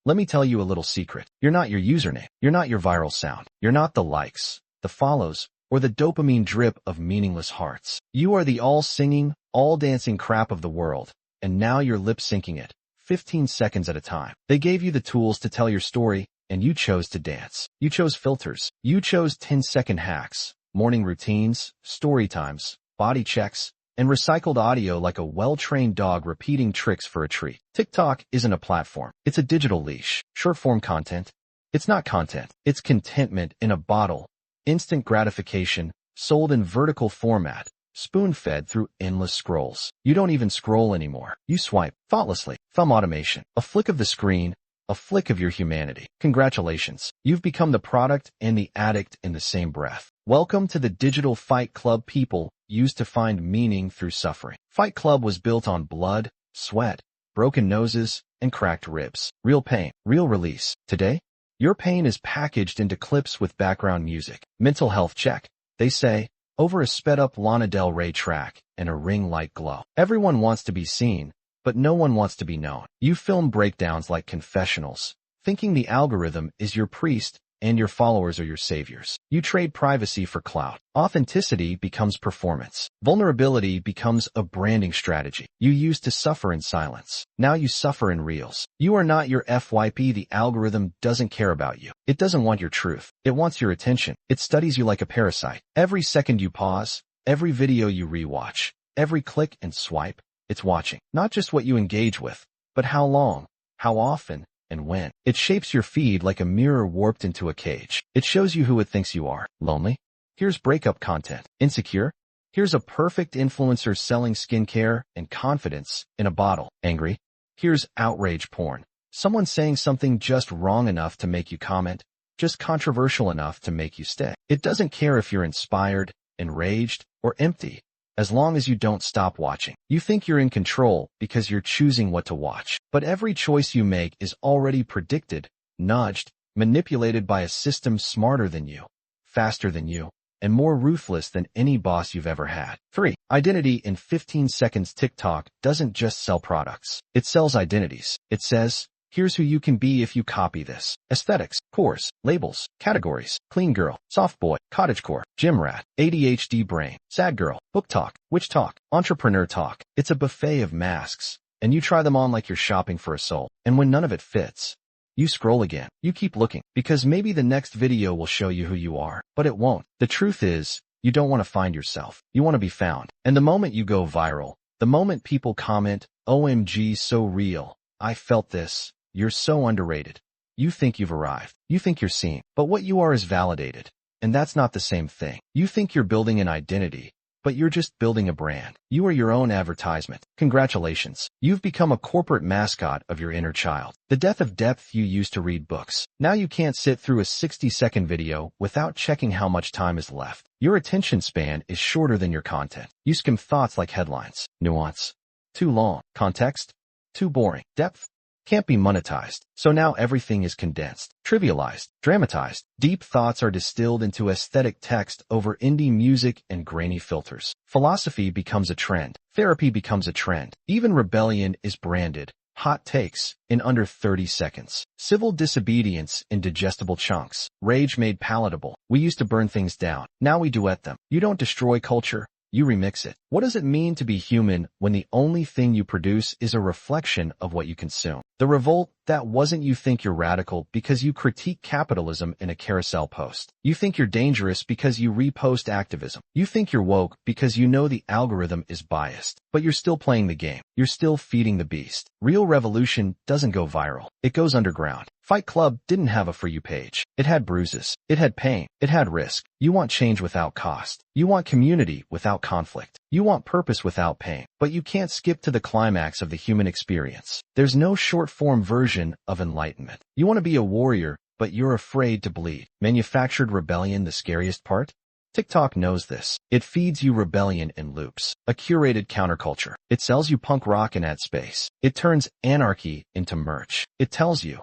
Let me tell you a little secret. You're not your username. You're not your viral sound. You're not the likes, the follows, or the dopamine drip of meaningless hearts. You are the all-singing, all-dancing crap of the world, and now you're lip-syncing it, 15 seconds at a time. They gave you the tools to tell your story, and you chose to dance. You chose filters. You chose 10-second hacks, morning routines, story times, body checks, and recycled audio like a well-trained dog repeating tricks for a treat. TikTok isn't a platform. It's a digital leash. Short-form content. It's not content. It's contentment in a bottle. Instant gratification, sold in vertical format, spoon-fed through endless scrolls. You don't even scroll anymore. You swipe, thoughtlessly. Thumb automation. A flick of the screen, a flick of your humanity. Congratulations. You've become the product and the addict in the same breath. Welcome to the digital Fight Club people used to find meaning through suffering. Fight Club was built on blood, sweat, broken noses, and cracked ribs. Real pain, real release. Today, your pain is packaged into clips with background music. Mental health check, they say, over a sped-up Lana Del Rey track and a ring light glow. Everyone wants to be seen, but no one wants to be known. You film breakdowns like confessionals, thinking the algorithm is your priest and your followers are your saviors. You trade privacy for clout. Authenticity becomes performance. Vulnerability becomes a branding strategy. You used to suffer in silence. Now you suffer in reels. You are not your FYP. The algorithm doesn't care about you. It doesn't want your truth. It wants your attention. It studies you like a parasite. Every second you pause, every video you rewatch, every click and swipe, it's watching. Not just what you engage with, but how long, how often, and when. It shapes your feed like a mirror warped into a cage. It shows you who it thinks you are. Lonely? Here's breakup content. Insecure? Here's a perfect influencer selling skincare and confidence in a bottle. Angry? Here's outrage porn. Someone saying something just wrong enough to make you comment, just controversial enough to make you stay. It doesn't care if you're inspired, enraged, or empty, as long as you don't stop watching. You think you're in control because you're choosing what to watch. But every choice you make is already predicted, nudged, manipulated by a system smarter than you, faster than you, and more ruthless than any boss you've ever had. 3. Identity in 15 seconds. TikTok doesn't just sell products. It sells identities. It says, here's who you can be if you copy this. Aesthetics, cores, labels, categories, clean girl, soft boy, cottagecore, gym rat, ADHD brain, sad girl, book talk, witch talk, entrepreneur talk. It's a buffet of masks, and you try them on like you're shopping for a soul. And when none of it fits, you scroll again. You keep looking, because maybe the next video will show you who you are, but it won't. The truth is, you don't want to find yourself. You want to be found. And the moment you go viral, the moment people comment, OMG, so real, I felt this, you're so underrated. You think you've arrived. You think you're seen. But what you are is validated. And that's not the same thing. You think you're building an identity, but you're just building a brand. You are your own advertisement. Congratulations. You've become a corporate mascot of your inner child. The death of depth. You used to read books. Now you can't sit through a 60-second video without checking how much time is left. Your attention span is shorter than your content. You skim thoughts like headlines. Nuance. Too long. Context. Too boring. Depth. Can't be monetized. So now everything is condensed, trivialized, dramatized. Deep thoughts are distilled into aesthetic text over indie music and grainy filters. Philosophy becomes a trend. Therapy becomes a trend. Even rebellion is branded. Hot takes in under 30 seconds. Civil disobedience in digestible chunks. Rage made palatable. We used to burn things down. Now we duet them. You don't destroy culture. You remix it. What does it mean to be human when the only thing you produce is a reflection of what you consume? The revolt, that wasn't. You think you're radical because you critique capitalism in a carousel post. You think you're dangerous because you repost activism. You think you're woke because you know the algorithm is biased. But you're still playing the game. You're still feeding the beast. Real revolution doesn't go viral. It goes underground. Fight Club didn't have a For You page. It had bruises. It had pain. It had risk. You want change without cost. You want community without conflict. You want purpose without pain. But you can't skip to the climax of the human experience. There's no short-form version of enlightenment. You want to be a warrior, but you're afraid to bleed. Manufactured rebellion, the scariest part? TikTok knows this. It feeds you rebellion in loops, a curated counterculture. It sells you punk rock and ad space. It turns anarchy into merch. It tells you,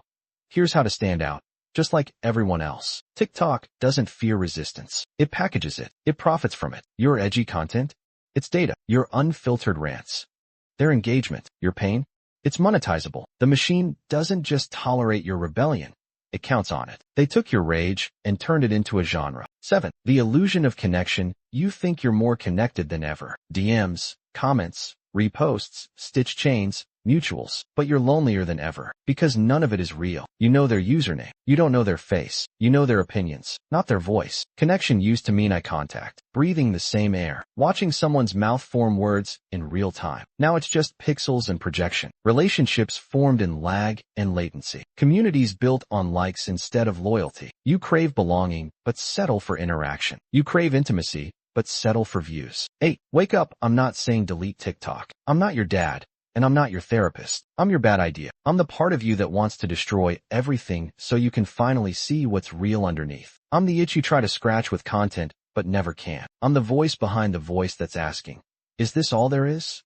here's how to stand out, just like everyone else. TikTok doesn't fear resistance. It packages it. It profits from it. Your edgy content? It's data. Your unfiltered rants. Their engagement. Your pain? It's monetizable. The machine doesn't just tolerate your rebellion. It counts on it. They took your rage and turned it into a genre. 7. The illusion of connection. You think you're more connected than ever. DMs, comments, reposts, stitch chains, mutuals, but you're lonelier than ever because none of it is real. You know their username. You don't know their face. You know their opinions, not their voice. Connection used to mean eye contact, breathing the same air, watching someone's mouth form words in real time. Now it's just pixels and projection. Relationships formed in lag and latency. Communities built on likes instead of loyalty. You crave belonging, but settle for interaction. You crave intimacy, but settle for views. 8. Wake up. I'm not saying delete TikTok. I'm not your dad. And I'm not your therapist. I'm your bad idea. I'm the part of you that wants to destroy everything so you can finally see what's real underneath. I'm the itch you try to scratch with content, but never can. I'm the voice behind the voice that's asking, is this all there is?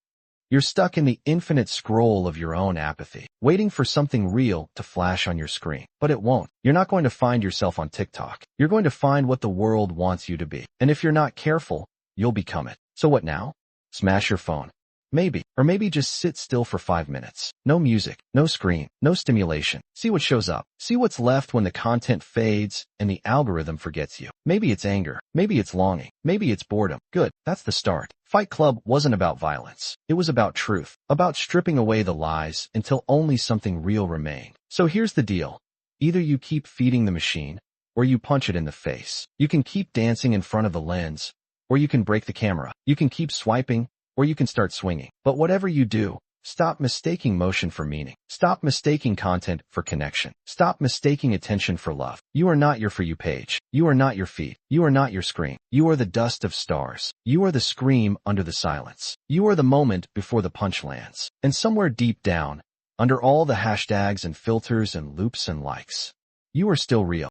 You're stuck in the infinite scroll of your own apathy, waiting for something real to flash on your screen. But it won't. You're not going to find yourself on TikTok. You're going to find what the world wants you to be. And if you're not careful, you'll become it. So what now? Smash your phone. Maybe. Or maybe just sit still for 5 minutes. No music, no screen, no stimulation. See what shows up. See what's left when the content fades and the algorithm forgets you. Maybe it's anger. Maybe it's longing. Maybe it's boredom. Good. That's the start. Fight Club wasn't about violence. It was about truth. About stripping away the lies until only something real remained. So here's the deal. Either you keep feeding the machine, or you punch it in the face. You can keep dancing in front of the lens, or you can break the camera. You can keep swiping, or you can start swinging. But whatever you do, stop mistaking motion for meaning. Stop mistaking content for connection. Stop mistaking attention for love. You are not your For You page. You are not your feed. You are not your screen. You are the dust of stars. You are the scream under the silence. You are the moment before the punch lands. And somewhere deep down, under all the hashtags and filters and loops and likes, you are still real.